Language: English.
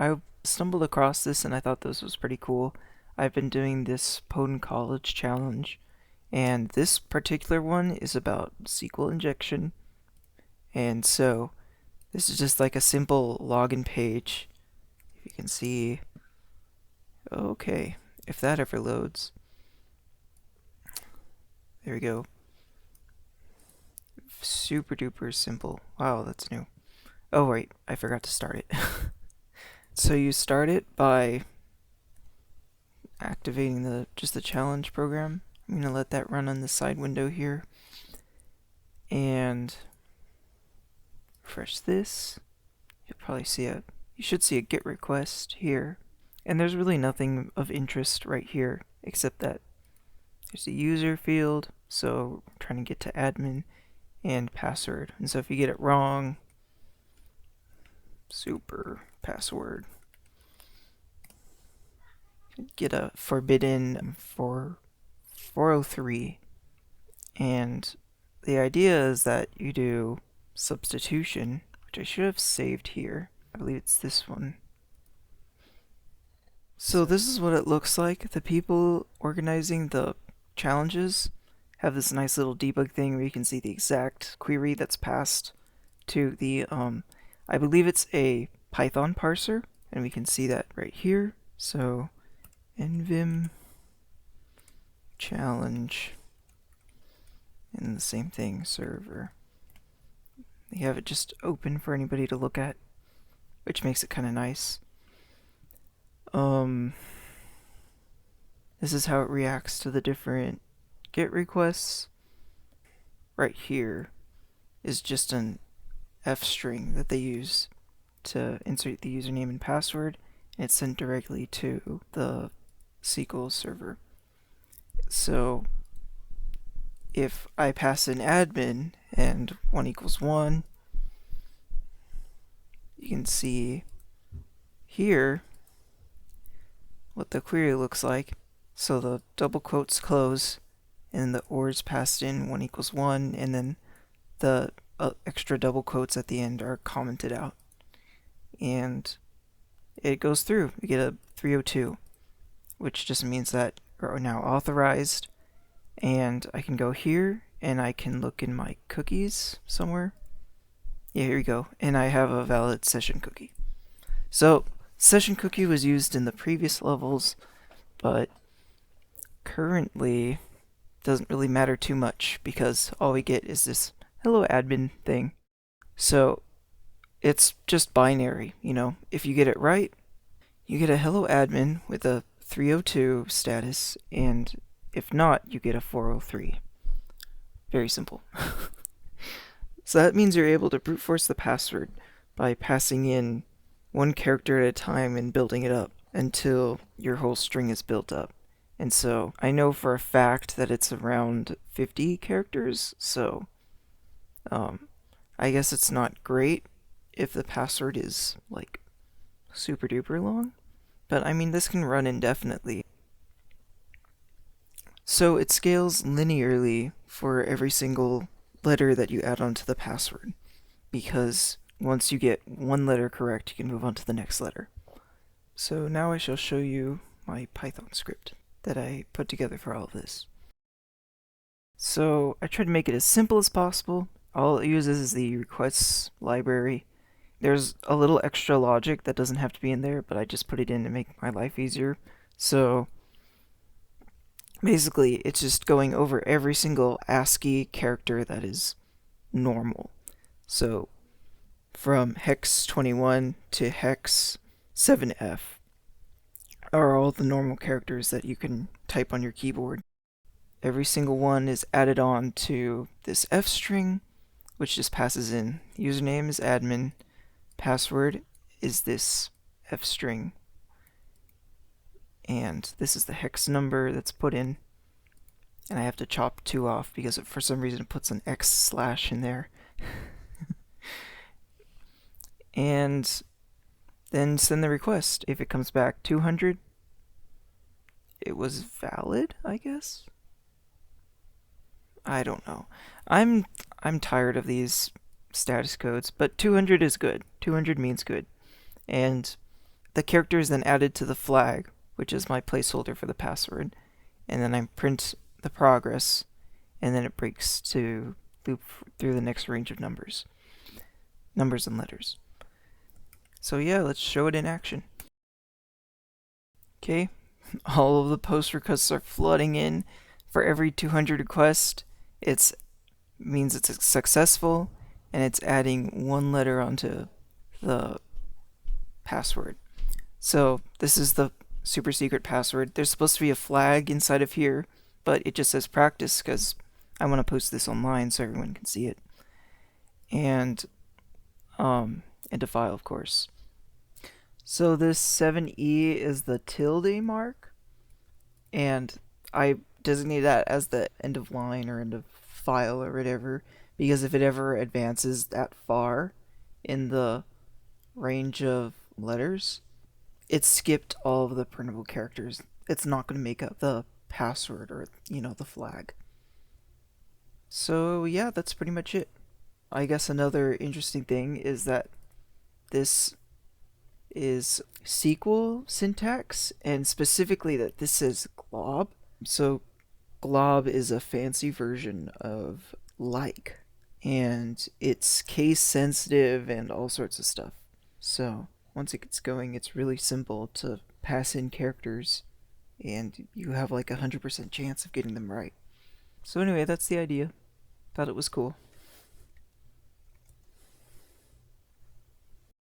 I stumbled across this and I thought this was pretty cool. I've been doing this Poden College challenge, and this particular one is about SQL injection. And so this is just like a simple login page. If you can see, okay, if that ever loads. There we go. Super duper simple. Wow, that's new. Oh wait, I forgot to start it. So you start it by activating just the challenge program. I'm gonna let that run on the side window here and refresh this. You'll probably see you should see a GET request here. And there's really nothing of interest right here except that there's a user field, so we're trying to get to admin, and password. And so if you get it wrong, super password, get a forbidden for 403. And the idea is that you do substitution, which I should have saved here. I believe it's this one. So this is what it looks like. The people organizing the challenges have this nice little debug thing where you can see the exact query that's passed to the, I believe it's a Python parser, and we can see that right here. So nvim challenge, and the same thing, server. They have it just open for anybody to look at, which makes it kind of nice. This is how it reacts to the different GET requests. Right here is just an F string that they use to insert the username and password, and it's sent directly to the SQL server. So if I pass in admin and 1 equals 1, you can see here what the query looks like. So the double quotes close, and the OR is passed in 1 equals 1, and then the extra double quotes at the end are commented out. And it goes through. We get a 302, which just means that we're now authorized. And I can go here, and I can look in my cookies somewhere. Yeah, here we go. And I have a valid session cookie. So session cookie was used in the previous levels, but currently doesn't really matter too much because all we get is this hello admin thing. So it's just binary, you know. If you get it right, you get a hello admin with a 302 status, and if not, you get a 403. Very simple. So that means you're able to brute force the password by passing in one character at a time and building it up until your whole string is built up. And so I know for a fact that it's around 50 characters, so I guess it's not great if the password is like super duper long, but I mean this can run indefinitely. So it scales linearly for every single letter that you add onto the password, because once you get one letter correct, you can move on to the next letter. So now I shall show you my Python script that I put together for all of this. So I tried to make it as simple as possible. All it uses is the requests library. There's a little extra logic that doesn't have to be in there, but I just put it in to make my life easier. So basically, it's just going over every single ASCII character that is normal. So from hex 21 to hex 7F are all the normal characters that you can type on your keyboard. Every single one is added on to this F string, which just passes in. Username is admin, password is this F string, and this is the hex number that's put in. And I have to chop 2 off because for some reason it puts an X slash in there. And then send the request. If it comes back 200, it was valid, I guess? I don't know. I'm tired of these status codes, but 200 is good. 200 means good. And the character is then added to the flag, which is my placeholder for the password, and then I print the progress, and then it breaks to loop through the next range of numbers and letters. So yeah, let's show it in action. Okay, all of the post requests are flooding in. For every 200 requests, it means it's successful, and it's adding one letter onto the password. So this is the super secret password. There's supposed to be a flag inside of here, but it just says practice because I want to post this online so everyone can see it. And a file, of course. So this 7E is the tilde mark, and I designate that as the end of line or end of file or whatever, because if it ever advances that far in the range of letters, it skipped all of the printable characters. It's not going to make up the password or, the flag. So yeah, that's pretty much it. I guess another interesting thing is that this is SQL syntax, and specifically that this is glob. So glob is a fancy version of like, and it's case sensitive and all sorts of stuff. So once it gets going, it's really simple to pass in characters, and you have like 100% chance of getting them right. So anyway, that's the idea. Thought it was cool.